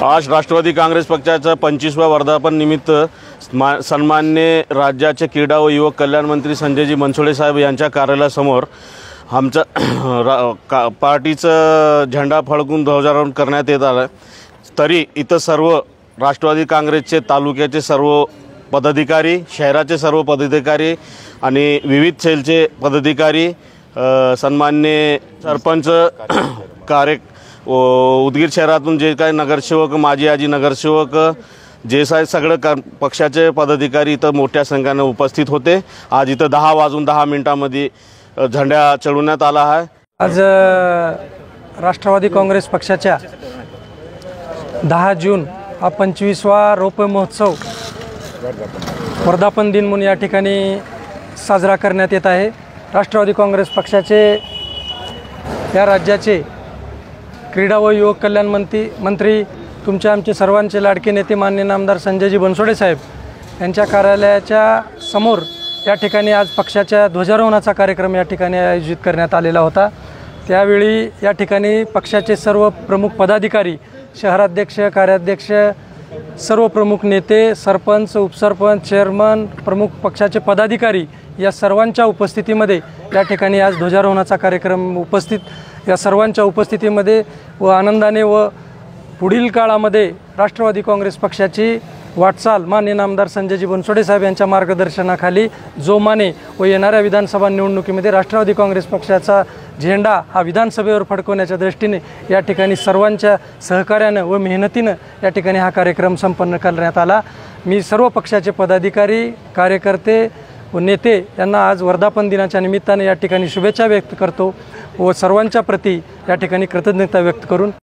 आज राष्ट्रवादी काँग्रेस पक्षाचा 25व्या वर्धापन निमित्त सन्माननीय राज्याचे क्रीडा व युवक कल्याण मंत्री संजयजी बनसोडे साहेब यांच्या कार्यालयासमोर आमचा पार्टीचा झेंडा फडकून ध्वजारोहण करण्यात येत आलं। तरी इथं सर्व राष्ट्रवादी काँग्रेसचे तालुक्याचे सर्व पदाधिकारी, शहराचे सर्व पदाधिकारी आणि विविध सेलचे पदाधिकारी, सन्माननीय सरपंच, उदगीर शहरातून जे काही नगरसेवक, माजी आजी नगरसेवक, जे सगळे पक्षाचे पदाधिकारी इथं मोठ्या संख्येने उपस्थित होते। आज इथं 10 वाजून 10 मिनिटांमध्ये झेंडा चढवण्यात आला आहे। आज राष्ट्रवादी काँग्रेस पक्षाच्या 10 जून हा 25वा रोपे महोत्सव वर्धापन दिन म्हणून या ठिकाणी साजरा करण्यात येत आहे। राष्ट्रवादी काँग्रेस पक्षाचे या राज्याचे क्रीडा व युवक कल्याण मंत्री तुमचे आमचे सर्वांचे लाडके नेते माननीय आमदार संजयजी बनसोडे साहेब यांच्या कार्यालयाच्या समोर या ठिकाणी आज पक्षाच्या ध्वजारोहणाचा कार्यक्रम या ठिकाणी आयोजित करण्यात आलेला होता। त्यावेळी या ठिकाणी पक्षाचे सर्व प्रमुख पदाधिकारी, शहराध्यक्ष, कार्याध्यक्ष, सर्व प्रमुख नेते, सरपंच, उपसरपंच, चेअरमन, प्रमुख पक्षाचे पदाधिकारी या सर्वांच्या उपस्थितीमध्ये या ठिकाणी आज ध्वजारोहणाचा कार्यक्रम या सर्वांच्या उपस्थितीमध्ये व आनंदाने व पुढील काळामध्ये राष्ट्रवादी काँग्रेस पक्षाची वाटचाल माननीय आमदार संजयजी बनसोडे साहेब यांच्या मार्गदर्शनाखाली जोमाने व येणाऱ्या विधानसभा निवडणुकीमध्ये राष्ट्रवादी काँग्रेस पक्षाचा झेंडा हा विधानसभेवर फडकवण्याच्या दृष्टीने या ठिकाणी सर्वांच्या सहकार्यानं व मेहनतीनं या ठिकाणी हा कार्यक्रम संपन्न करण्यात आला। मी सर्व पक्षाचे पदाधिकारी, कार्यकर्ते व नेते यांना आज वर्धापन दिनाच्या निमित्ताने या ठिकाणी शुभेच्छा व्यक्त करतो व सर्वांच्या प्रती या ठिकाणी कृतज्ञता व्यक्त करून